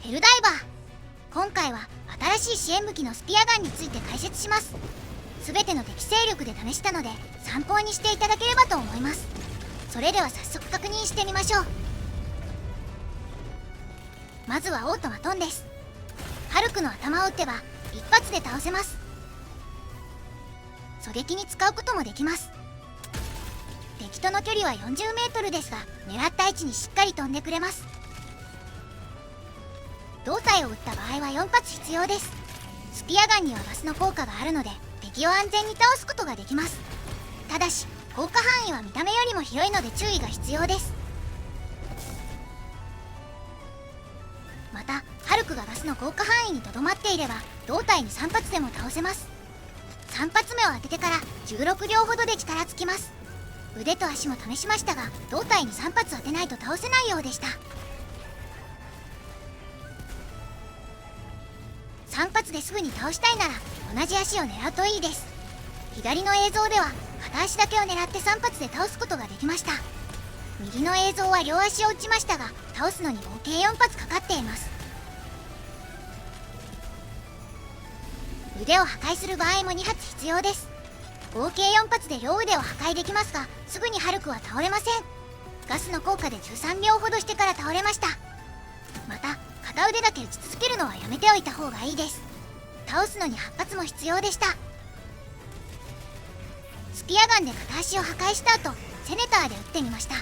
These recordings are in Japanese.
ヘルダイバー。今回は新しい支援武器のスピアガンについて解説します。全ての敵勢力で試したので参考にしていただければと思います。それでは早速確認してみましょう。まずはオートマトンです。ハルクの頭を撃てば一発で倒せます。狙撃に使うこともできます。敵との距離は40メートルですが、狙った位置にしっかり飛んでくれます。胴体を撃った場合は4発必要です。スピアガンにはガスの効果があるので敵を安全に倒すことができます。ただし効果範囲は見た目よりも広いので注意が必要です。またハルクがガスの効果範囲にとどまっていれば胴体に3発でも倒せます。3発目を当ててから16両ほどで力尽きます。腕と足も試しましたが胴体に3発当てないと倒せないようでした。3発ですぐに倒したいなら同じ足を狙うといいです。左の映像では片足だけを狙って3発で倒すことができました。右の映像は両足を撃ちましたが倒すのに合計4発かかっています。腕を破壊する場合も2発必要です。合計4発で両腕を破壊できますがすぐにハルクは倒れません。ガスの効果で13秒ほどしてから倒れました。また片腕だけ打ち続けるのはやめておいた方がいいです。倒すのに8発も必要でした。スピアガンで片足を破壊した後セネターで撃ってみました。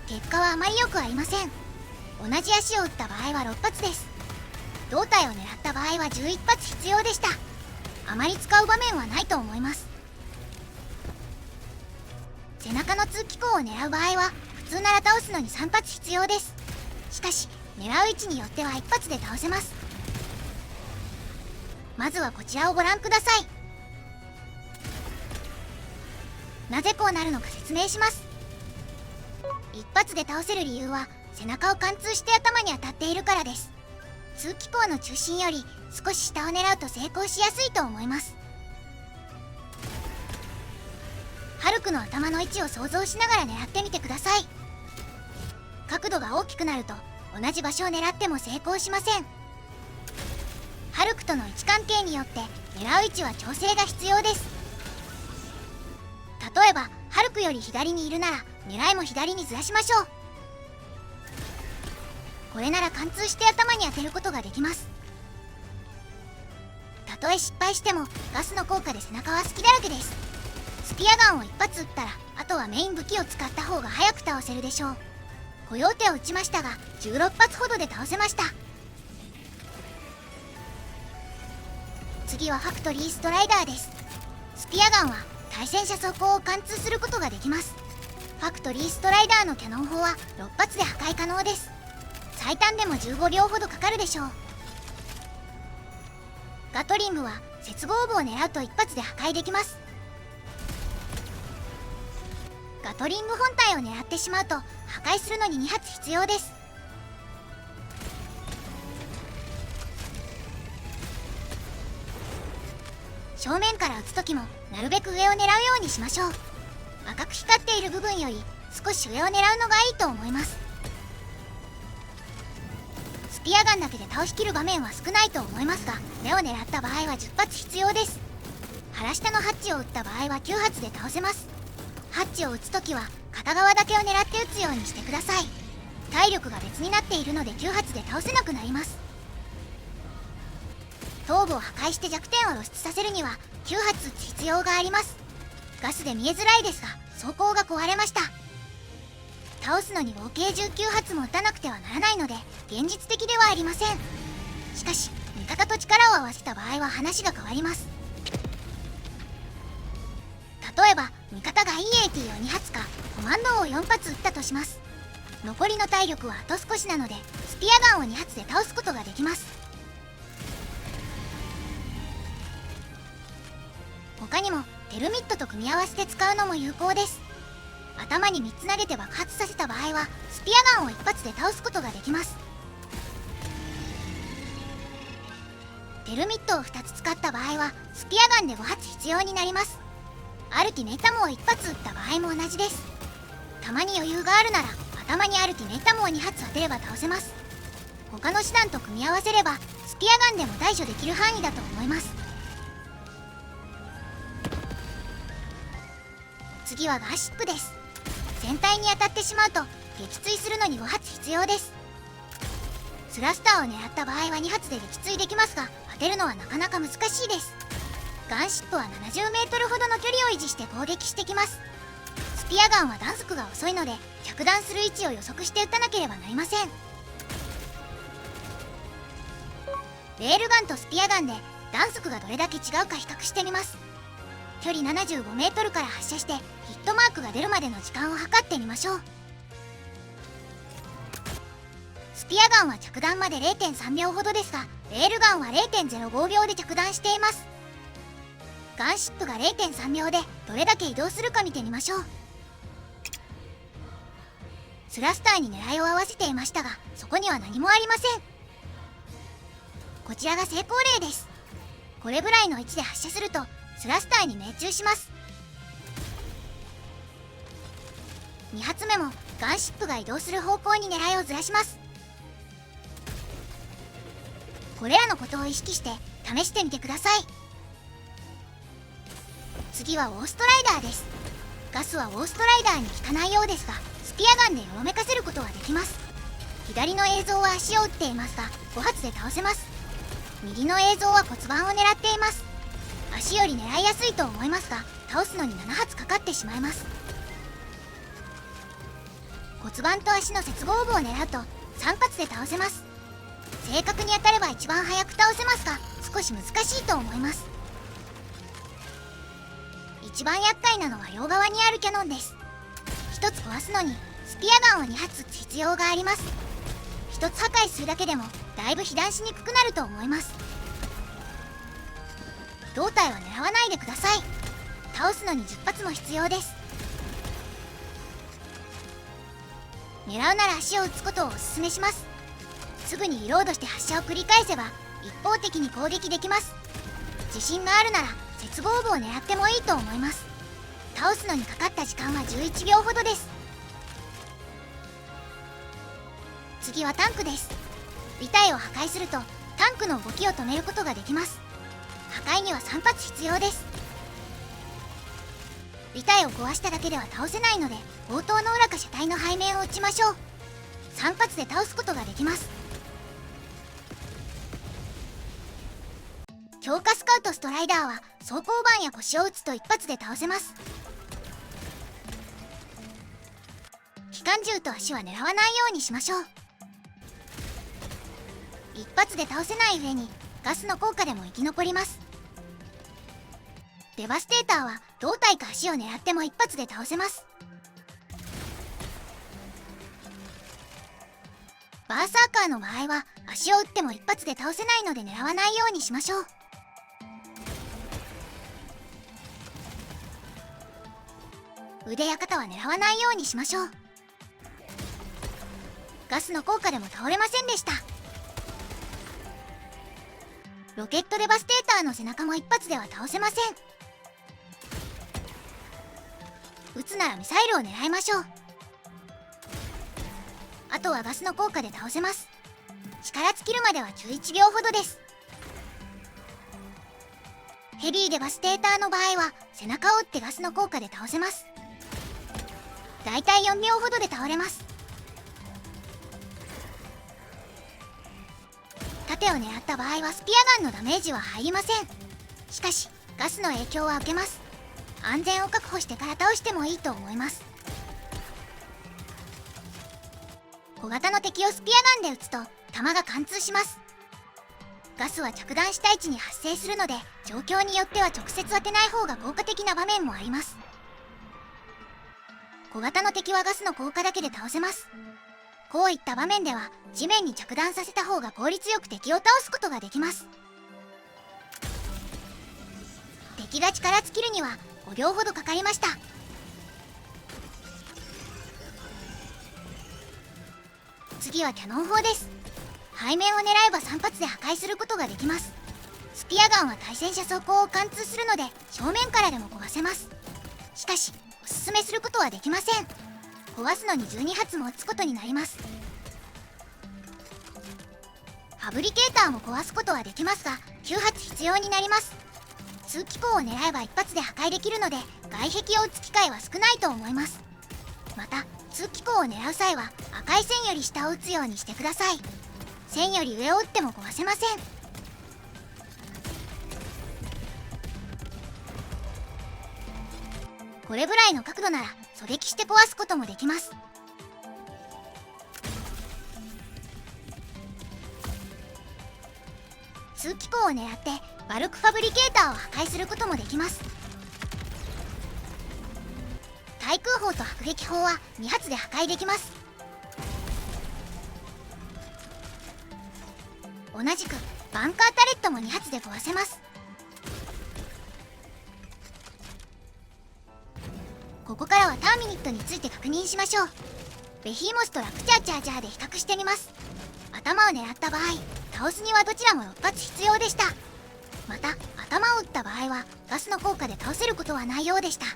結果はあまり良くありません。同じ足を撃った場合は6発です。胴体を狙った場合は11発必要でした。あまり使う場面はないと思います。背中の通気口を狙う場合は普通なら倒すのに3発必要です。しかし狙う位置によっては1発で倒せます。まずはこちらをご覧ください。なぜこうなるのか説明します。一発で倒せる理由は背中を貫通して頭に当たっているからです。通気口の中心より少し下を狙うと成功しやすいと思います。ハルクの頭の位置を想像しながら狙ってみてください。角度が大きくなると同じ場所を狙っても成功しません。ハルクとの位置関係によって狙う位置は調整が必要です。例えばハルクより左にいるなら狙いも左にずらしましょう。これなら貫通して頭に当てることができます。たとえ失敗してもガスの効果で背中は隙だらけです。スピアガンを1発撃ったらあとはメイン武器を使った方が早く倒せるでしょう。コヨーテを撃ちましたが16発ほどで倒せました。次はファクトリーストライダーです。スピアガンは対戦車走行を貫通することができます。ファクトリーストライダーのキャノン砲は6発で破壊可能です。最短でも15秒ほどかかるでしょう。ガトリングは接合部を狙うと一発で破壊できます。ガトリング本体を狙ってしまうと破壊するのに2発必要です。正面から撃つ時もなるべく上を狙うようにしましょう。赤く光っている部分より少し上を狙うのがいいと思います。スピアガンだけで倒しきる場面は少ないと思いますが目を狙った場合は10発必要です。腹下のハッチを撃った場合は9発で倒せます。ハッチを撃つときは片側だけを狙って撃つようにしてください。体力が別になっているので9発で倒せなくなります。頭部を破壊して弱点を露出させるには9発撃つ必要があります。ガスで見えづらいですが装甲が壊れました。倒すのに合計19発も撃たなくてはならないので現実的ではありません。しかし味方と力を合わせた場合は話が変わります。例えば味方が EAT を2発かコマンドを4発撃ったとします。残りの体力はあと少しなのでスピアガンを2発で倒すことができます。他にもテルミットと組み合わせて使うのも有効です。頭に3つ投げて爆発させた場合はスピアガンを1発で倒すことができます。テルミットを2つ使った場合はスピアガンで5発必要になります。アルティメイタムを1発撃った場合も同じです。弾に余裕があるなら頭にアルティメイタムを2発当てれば倒せます。他の手段と組み合わせればスピアガンでも対処できる範囲だと思います。次はガーシップです。全体に当たってしまうと撃墜するのに5発必要です。スラスターを狙った場合は2発で撃墜できますが、当てるのはなかなか難しいです。ガンシップは 70m ほどの距離を維持して攻撃してきます。スピアガンは弾速が遅いので着弾する位置を予測して撃たなければなりません。レールガンとスピアガンで弾速がどれだけ違うか比較してみます。距離 75m から発射してヒットマークが出るまでの時間を測ってみましょう。スピアガンは着弾まで 0.3 秒ほどですが、レールガンは 0.05 秒で着弾しています。ガンシップが 0.3 秒でどれだけ移動するか見てみましょう。スラスターに狙いを合わせていましたが、そこには何もありません。こちらが成功例です。これぐらいの位置で発射するとスラスターに命中します。2発目もガンシップが移動する方向に狙いをずらします。これらのことを意識して試してみてください。次はオーストライダーです。ガスはオーストライダーに効かないようですが、スピアガンでよろめかせることはできます。左の映像は足を打っていますが5発で倒せます。右の映像は骨盤を狙っています。足より狙いやすいと思いますが、倒すのに7発かかってしまいます。骨盤と足の接合部を狙うと3発で倒せます。正確に当たれば一番早く倒せますが、少し難しいと思います。一番厄介なのは両側にあるキャノンです。1つ壊すのにスピアガンを2発必要があります。1つ破壊するだけでもだいぶ被弾しにくくなると思います。胴体は狙わないでください。倒すのに10発も必要です。狙うなら足を撃つことをおすすめします。すぐにリロードして発射を繰り返せば一方的に攻撃できます。自信があるなら接合部を狙ってもいいと思います。倒すのにかかった時間は11秒ほどです。次はタンクです。尾体を破壊するとタンクの動きを止めることができます。破壊には3発必要です。尾体を壊しただけでは倒せないので、砲塔の裏か車体の背面を撃ちましょう。3発で倒すことができます。強化スカウトストライダーは装甲板や腰を撃つと一発で倒せます。機関銃と足は狙わないようにしましょう。一発で倒せない上にガスの効果でも生き残ります。デバステーターは胴体か足を狙っても一発で倒せます。バーサーカーの場合は足を撃っても一発で倒せないので狙わないようにしましょう。腕や肩は狙わないようにしましょう。ガスの効果でも倒れませんでした。ロケットデバステーターの背中も一発では倒せません。撃つならミサイルを狙いましょう。あとはガスの効果で倒せます。力尽きるまでは11秒ほどです。ヘビーデバステーターの場合は背中を撃ってガスの効果で倒せます。だいたい4秒ほどで倒れます。盾を狙った場合はスピアガンのダメージは入りません。しかしガスの影響は受けます。安全を確保してから倒してもいいと思います。小型の敵をスピアガンで撃つと弾が貫通します。ガスは着弾した位置に発生するので、状況によっては直接当てない方が効果的な場面もあります。小型の敵はガスの効果だけで倒せます。こういった場面では地面に着弾させた方が効率よく敵を倒すことができます。敵が力尽きるには5秒ほどかかりました。次はキャノン砲です。背面を狙えば3発で破壊することができます。スピアガンは対戦車装甲を貫通するので正面からでも壊せます。しかしおすすめすることはできません。壊すのに12発も撃つことになります。ァブリケーターも壊すことはできますが9発必要になります。通気口を狙えば一発で破壊できるので外壁を撃つ機会は少ないと思います。また通気口を狙う際は赤い線より下を撃つようにしてください。線より上を撃っても壊せません。これぐらいの角度なら狙撃して壊すこともできます。通気口を狙ってバルクファブリケーターを破壊することもできます。対空砲と迫撃砲は2発で破壊できます。同じくバンカータレットも2発で壊せます。ここからはターミニットについて確認しましょう。ベヒーモスとラクチャーチャージャーで比較してみます。頭を狙った場合倒すにはどちらも6発必要でした。また頭を打った場合はガスの効果で倒せることはないようでした。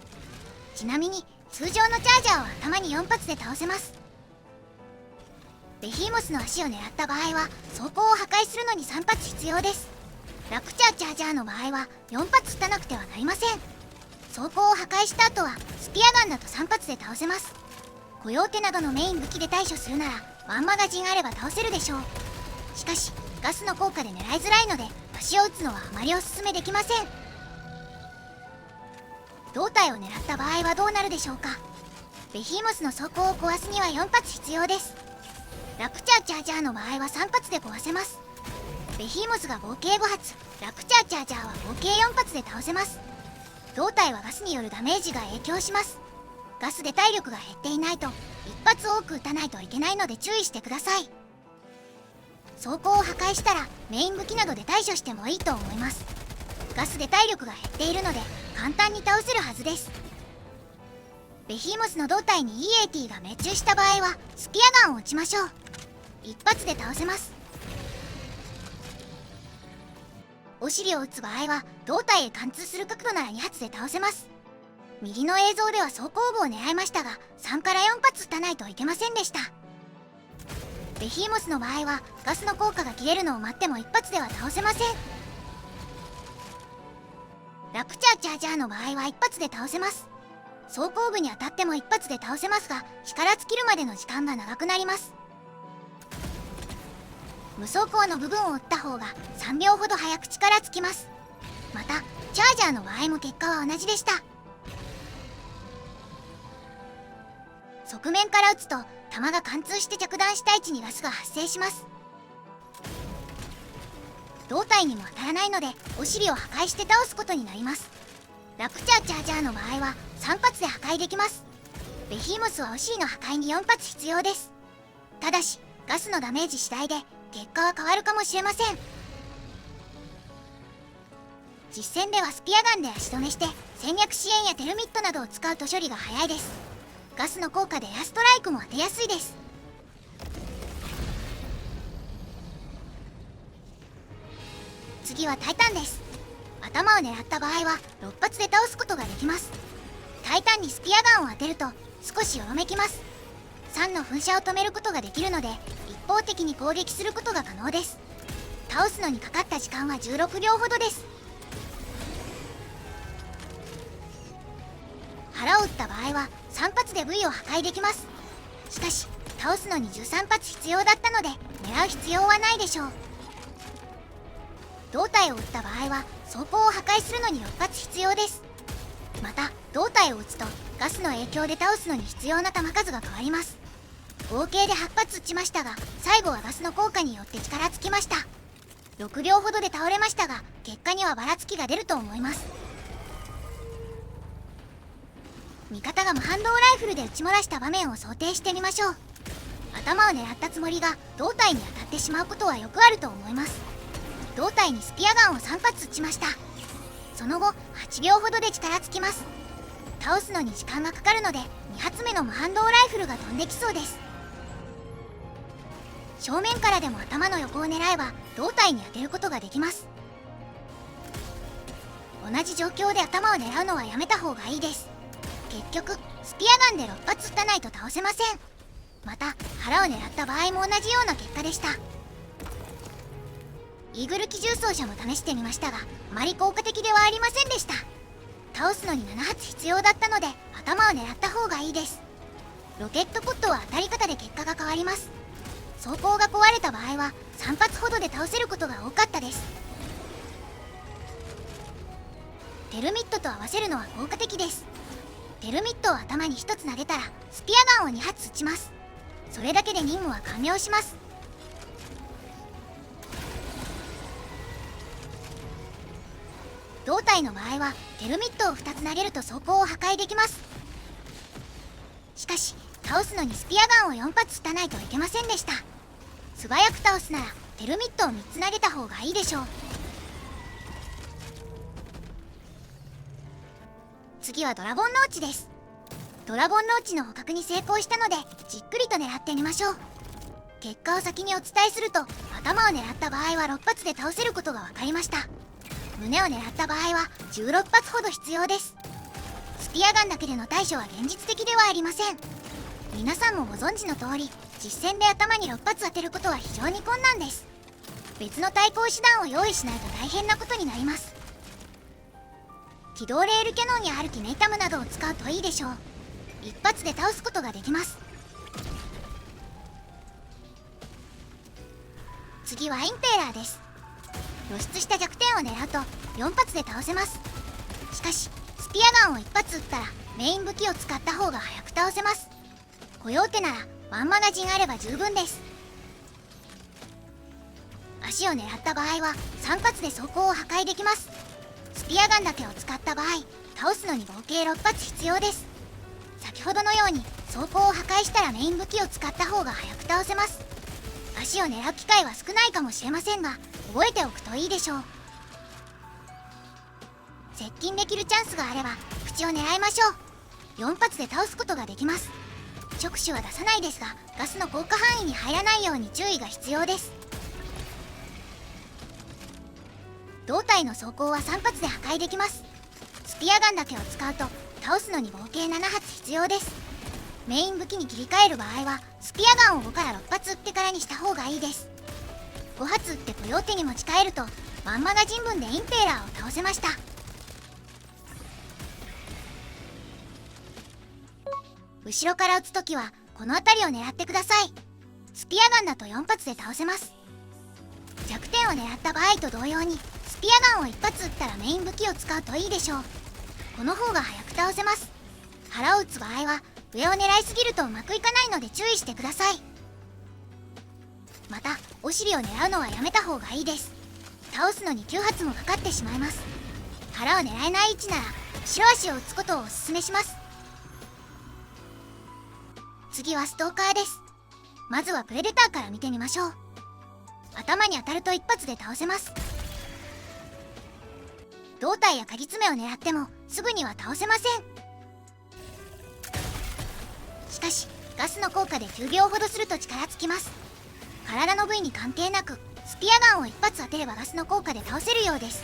ちなみに通常のチャージャーは頭に4発で倒せます。ベヒーモスの足を狙った場合は装甲を破壊するのに3発必要です。ラクチャーチャージャーの場合は4発撃たなくてはなりません。装甲を破壊した後はスピアガンだと3発で倒せます。コヨーテなどのメイン武器で対処するならワンマガジンあれば倒せるでしょう。しかしガスの効果で狙いづらいので足を撃つのはあまりおすすめできません。胴体を狙った場合はどうなるでしょうか。ベヒーモスの装甲を壊すには4発必要です。ラクチャーチャージャーの場合は3発で壊せます。ベヒーモスが合計5発、ラクチャーチャージャーは合計4発で倒せます。胴体はガスによるダメージが影響します。ガスで体力が減っていないと一発多く撃たないといけないので注意してください。装甲を破壊したらメイン武器などで対処してもいいと思います。ガスで体力が減っているので簡単に倒せるはずです。ベヒーモスの胴体に EAT が命中した場合はスピアガンを撃ちましょう。一発で倒せます。お尻を撃つ場合は胴体へ貫通する角度なら2発で倒せます。右の映像では装甲部を狙いましたが3から4発撃たないといけませんでした。ベヒーモスの場合はガスの効果が切れるのを待っても一発では倒せません。ラクチャーチャージャーの場合は一発で倒せます。装甲部に当たっても一発で倒せますが力尽きるまでの時間が長くなります。無装甲の部分を撃った方が3秒ほど早く力尽きます。またチャージャーの場合も結果は同じでした。側面から撃つと弾が貫通して着弾した位置にガスが発生します。胴体にも当たらないのでお尻を破壊して倒すことになります。ラクチャーチャージャーの場合は3発で破壊できます。ベヒーモスはお尻の破壊に4発必要です。ただしガスのダメージ次第で結果は変わるかもしれません。実戦ではスピアガンで足止めして戦略支援やテルミットなどを使うと処理が早いです。ガスの効果でエアストライクも当てやすいです。次はタイタンです。頭を狙った場合は6発で倒すことができます。タイタンにスピアガンを当てると少しよろめきます。3の噴射を止めることができるので一方的に攻撃することが可能です。倒すのにかかった時間は16秒ほどです。腹を撃った場合は3発で部位を破壊できます。しかし倒すのに13発必要だったので狙う必要はないでしょう。胴体を撃った場合は装甲を破壊するのに6発必要です。また胴体を撃つとガスの影響で倒すのに必要な弾数が変わります。合計で8発撃ちましたが最後はガスの効果によって力尽きました。6秒ほどで倒れましたが結果にはばらつきが出ると思います。味方が無反動ライフルで撃ち漏らした場面を想定してみましょう。頭を狙ったつもりが胴体に当たってしまうことはよくあると思います。胴体にスピアガンを3発撃ちました。その後8秒ほどで力尽きます。倒すのに時間がかかるので2発目の無反動ライフルが飛んできそうです。正面からでも頭の横を狙えば胴体に当てることができます。同じ状況で頭を狙うのはやめた方がいいです。結局スピアガンで6発撃たないと倒せません。また腹を狙った場合も同じような結果でした。イーグル機重装車も試してみましたが、あまり効果的ではありませんでした。倒すのに7発必要だったので、頭を狙った方がいいです。ロケットポットは当たり方で結果が変わります。装甲が壊れた場合は3発ほどで倒せることが多かったです。テルミットと合わせるのは効果的です。テルミットを頭に1つ投げたらスピアガンを2発撃ちます。それだけで任務は完了します。胴体の場合はテルミットを2つ投げると装甲を破壊できます。しかし倒すのにスピアガンを4発撃たないといけませんでした。素早く倒すならテルミットを3つ投げた方がいいでしょう。次はドラゴンノーチです。ドラゴンノーチの捕獲に成功したのでじっくりと狙ってみましょう。結果を先にお伝えすると、頭を狙った場合は6発で倒せることが分かりました。胸を狙った場合は16発ほど必要です。スピアガンだけでの対処は現実的ではありません。皆さんもご存知の通り、実戦で頭に6発当てることは非常に困難です。別の対抗手段を用意しないと大変なことになります。機動レールキャノンやアルティメイタムなどを使うといいでしょう。一発で倒すことができます。次はインペーラーです。露出した弱点を狙うと4発で倒せます。しかしスピアガンを1発撃ったらメイン武器を使った方が早く倒せます。コヨーテならワンマガジンあれば十分です。足を狙った場合は3発で装甲を破壊できます。スピアガンだけを使った場合、倒すのに合計6発必要です。先ほどのように装甲を破壊したらメイン武器を使った方が早く倒せます。足を狙う機会は少ないかもしれませんが、覚えておくといいでしょう。接近できるチャンスがあれば口を狙いましょう。4発で倒すことができます。触手は出さないですが、ガスの効果範囲に入らないように注意が必要です。胴体の装甲は3発で破壊できます。スピアガンだけを使うと倒すのに合計7発必要です。メイン武器に切り替える場合はスピアガンを5から6発撃ってからにした方がいいです。5発撃ってコヨーテに持ち帰るとワンマガジン分でインペーラーを倒せました。後ろから撃つときはこの辺りを狙ってください。スピアガンだと4発で倒せます。弱点を狙った場合と同様にスピアガンを1発撃ったらメイン武器を使うといいでしょう。この方が早く倒せます。腹を撃つ場合は上を狙いすぎるとうまくいかないので注意してください。またお尻を狙うのはやめた方がいいです。倒すのに9発もかかってしまいます。腹を狙えない位置なら後ろ足を撃つことをお勧めします。次はストーカーです。まずはプレデターから見てみましょう。頭に当たると一発で倒せます。胴体や鍵爪を狙ってもすぐには倒せません。しかしガスの効果で9秒ほどすると力尽きます。体の部位に関係なくスピアガンを一発当てればガスの効果で倒せるようです。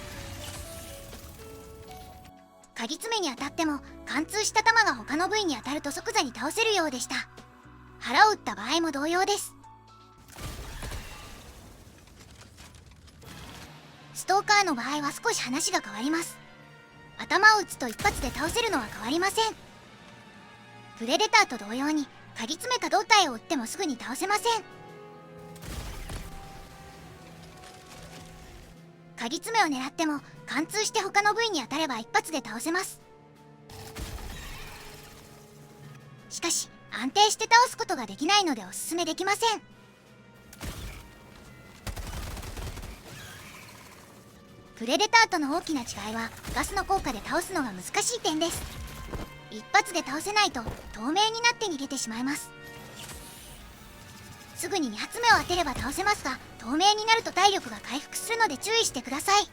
鍵爪に当たっても貫通した弾が他の部位に当たると即座に倒せるようでした。腹を撃った場合も同様です。ストーカーの場合は少し話が変わります。頭を撃つと一発で倒せるのは変わりません。プレデターと同様に鍵爪か胴体を撃ってもすぐに倒せません。鍵爪を狙っても貫通して他の部位に当たれば一発で倒せます。しかし安定して倒すことができないのでおすすめできません。プレデターとの大きな違いはガスの効果で倒すのが難しい点です。一発で倒せないと透明になって逃げてしまいます。すぐに2発目を当てれば倒せますが、透明になると体力が回復するので注意してください。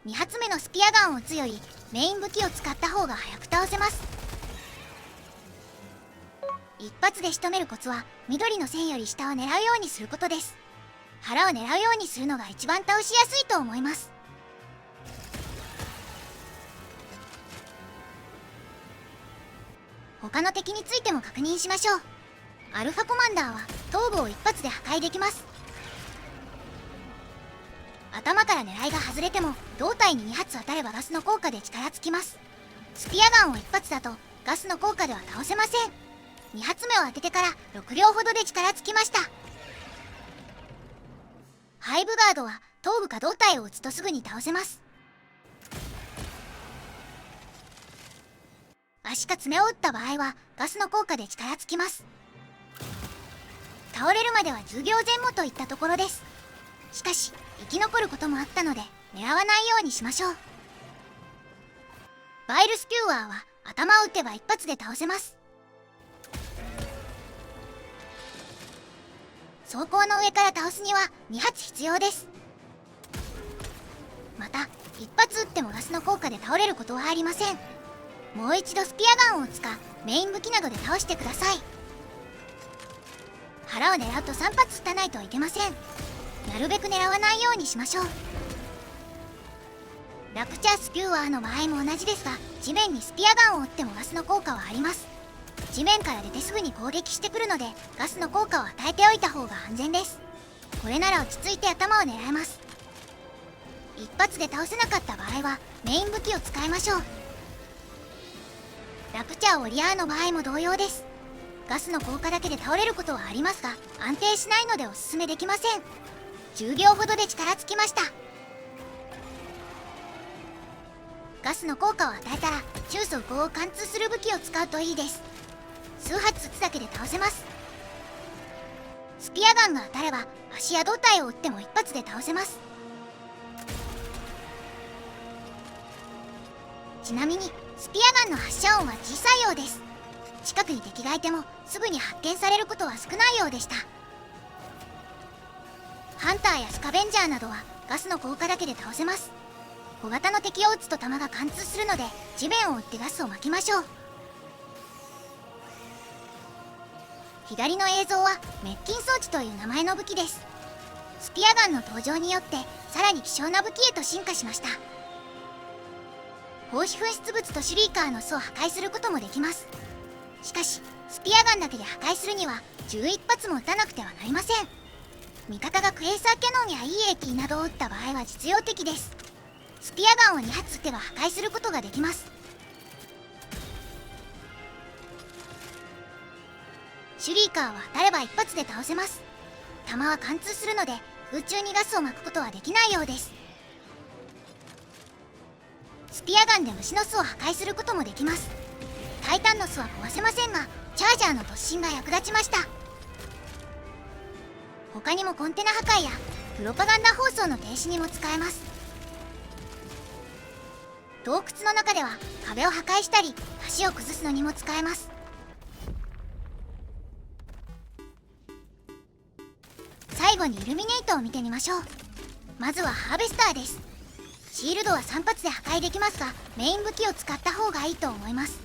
2発目のスピアガンを撃つよりメイン武器を使った方が早く倒せます。一発で仕留めるコツは緑の線より下を狙うようにすることです。腹を狙うようにするのが一番倒しやすいと思います。他の敵についても確認しましょう。アルファコマンダーは頭部を一発で破壊できます。頭から狙いが外れても胴体に2発当たればガスの効果で力尽きます。スピアガンを1発だとガスの効果では倒せません。2発目を当ててから6秒ほどで力尽きました。ハイブガードは頭部か胴体を撃つとすぐに倒せます。足か爪を打った場合はガスの効果で力尽きます。倒れるまでは10秒前後といったところです。しかし生き残ることもあったので狙わないようにしましょう。バイルスキューワーは頭を打てば一発で倒せます。装甲の上から倒すには2発必要です。また一発撃ってもガスの効果で倒れることはありません。もう一度スピアガンを撃つかメイン武器などで倒してください。腹を狙うと3発撃たないといけません。なるべく狙わないようにしましょう。ラプチャースキューワーの場合も同じですが、地面にスピアガンを撃ってもガスの効果はあります。地面から出てすぐに攻撃してくるのでガスの効果を与えておいた方が安全です。これなら落ち着いて頭を狙えます。一発で倒せなかった場合はメイン武器を使いましょう。ラプチャーオリアーの場合も同様です。ガスの効果だけで倒れることはありますが安定しないのでおすすめできません。10秒ほどで力尽きました。ガスの効果を与えたら中速攻を貫通する武器を使うといいです。数発撃つだけで倒せます。スピアガンが当たれば足や胴体を撃っても一発で倒せます。ちなみにスピアガンの発射音は小さいようです。近くに敵がいてもすぐに発見されることは少ないようでした。ハンターやスカベンジャーなどはガスの効果だけで倒せます。小型の敵を撃つと弾が貫通するので地面を撃ってガスを撒きましょう。左の映像は滅菌装置という名前の武器です。スピアガンの登場によってさらに希少な武器へと進化しました。胞子噴出物とシュリーカーの巣を破壊することもできます。しかしスピアガンだけで破壊するには11発も撃たなくてはなりません。味方がクエーサーキャノンや EAT などを撃った場合は実用的です。スピアガンを2発撃てば破壊することができます。シュリーカーは当たれば一発で倒せます。弾は貫通するので空中にガスを撒くことはできないようです。スピアガンで虫の巣を破壊することもできます。タイタンの巣は壊せませんがチャージャーの突進が役立ちました。他にもコンテナ破壊やプロパガンダ放送の停止にも使えます。洞窟の中では壁を破壊したり橋を崩すのにも使えます。最後にイルミネートを見てみましょう。まずはハーベスターです。シールドは3発で破壊できますがメイン武器を使った方がいいと思います。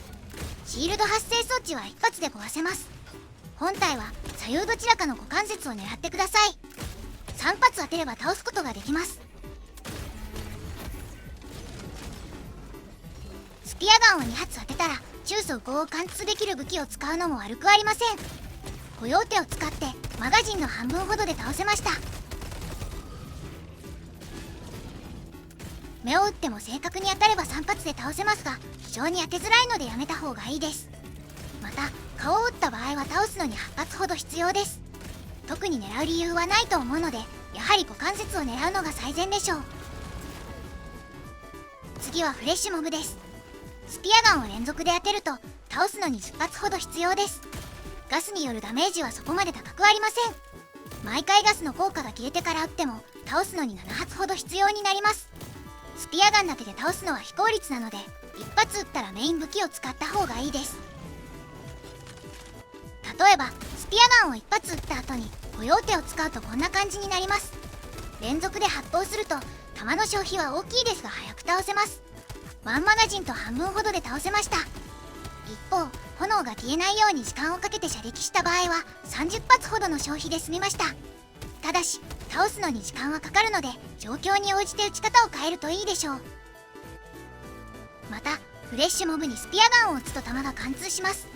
シールド発生装置は1発で壊せます。本体は左右どちらかの股関節を狙ってください。3発当てれば倒すことができます。スピアガンを2発当てたら中速攻を貫通できる武器を使うのも悪くありません。コヨーテを使ってマガジンの半分ほどで倒せました。目を打っても正確に当たれば3発で倒せますが非常に当てづらいのでやめた方がいいです。また顔を打った場合は倒すのに8発ほど必要です。特に狙う理由はないと思うのでやはり股関節を狙うのが最善でしょう。次はフレッシュモブです。スピアガンを連続で当てると倒すのに10発ほど必要です。ガスによるダメージはそこまで高くありません。毎回ガスの効果が切れてから撃っても倒すのに7発ほど必要になります。スピアガンだけで倒すのは非効率なので一発撃ったらメイン武器を使った方がいいです。例えばスピアガンを一発撃った後にコヨーテを使うとこんな感じになります。連続で発砲すると弾の消費は大きいですが早く倒せます。ワンマガジンと半分ほどで倒せました。一方炎が消えないように時間をかけて射撃した場合は30発ほどの消費で済みました。ただし倒すのに時間はかかるので状況に応じて撃ち方を変えるといいでしょう。またフレッシュモブにスピアガンを撃つと弾が貫通します。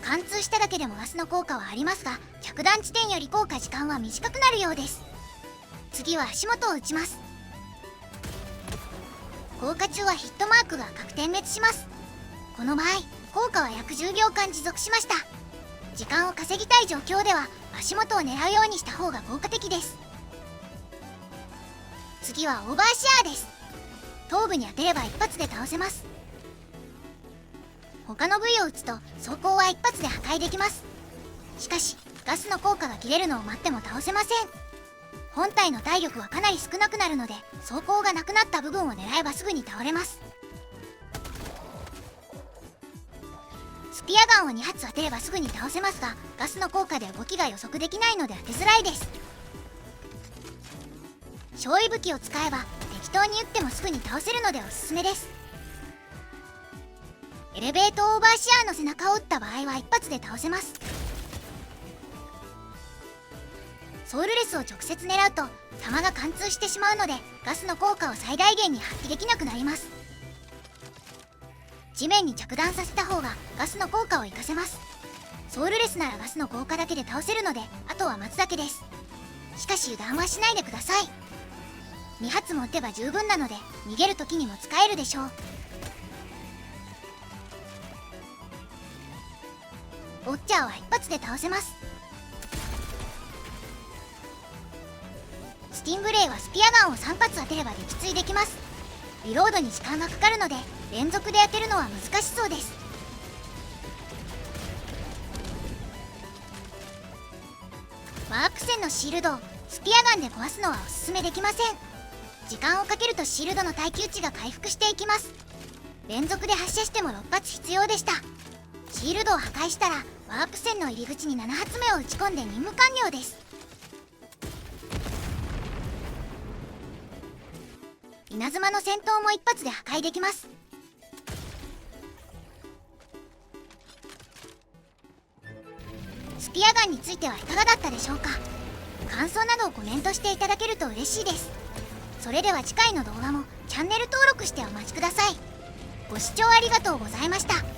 貫通しただけでもガスの効果はありますが着弾地点より効果時間は短くなるようです。次は足元を撃ちます。効果中はヒットマークが確点滅します。この場合効果は約10秒間持続しました。時間を稼ぎたい状況では足元を狙うようにした方が効果的です。次はオーバーシアーです。頭部に当てれば一発で倒せます。他の部位を撃つと装甲は一発で破壊できます。しかしガスの効果が切れるのを待っても倒せません。本体の体力はかなり少なくなるので装甲がなくなった部分を狙えばすぐに倒れます。スピアガンを2発当てればすぐに倒せますが、ガスの効果で動きが予測できないので当てづらいです。勝利武器を使えば適当に撃ってもすぐに倒せるのでおすすめです。エレベートオーバーシアーの背中を撃った場合は一発で倒せます。ソウルレスを直接狙うと弾が貫通してしまうのでガスの効果を最大限に発揮できなくなります。地面に着弾させた方がガスの効果を活かせます。ソウルレスならガスの効果だけで倒せるのであとは待つだけです。しかし油断はしないでください。2発も撃てば十分なので逃げる時にも使えるでしょう。ウォッチャーは一発で倒せます。スティングレイはスピアガンを3発当てれば撃墜できます。リロードに時間がかかるので連続で当てるのは難しそうです。ワープ線のシールドをスピアガンで壊すのはおすすめできません。時間をかけるとシールドの耐久値が回復していきます。連続で発射しても6発必要でした。シールドを破壊したらワープ線の入り口に7発目を撃ち込んで任務完了です。稲妻の戦闘も一発で破壊できます。スピアガンについてはいかがだったでしょうか。感想などをコメントしていただけると嬉しいです。それでは次回の動画もチャンネル登録してお待ちください。ご視聴ありがとうございました。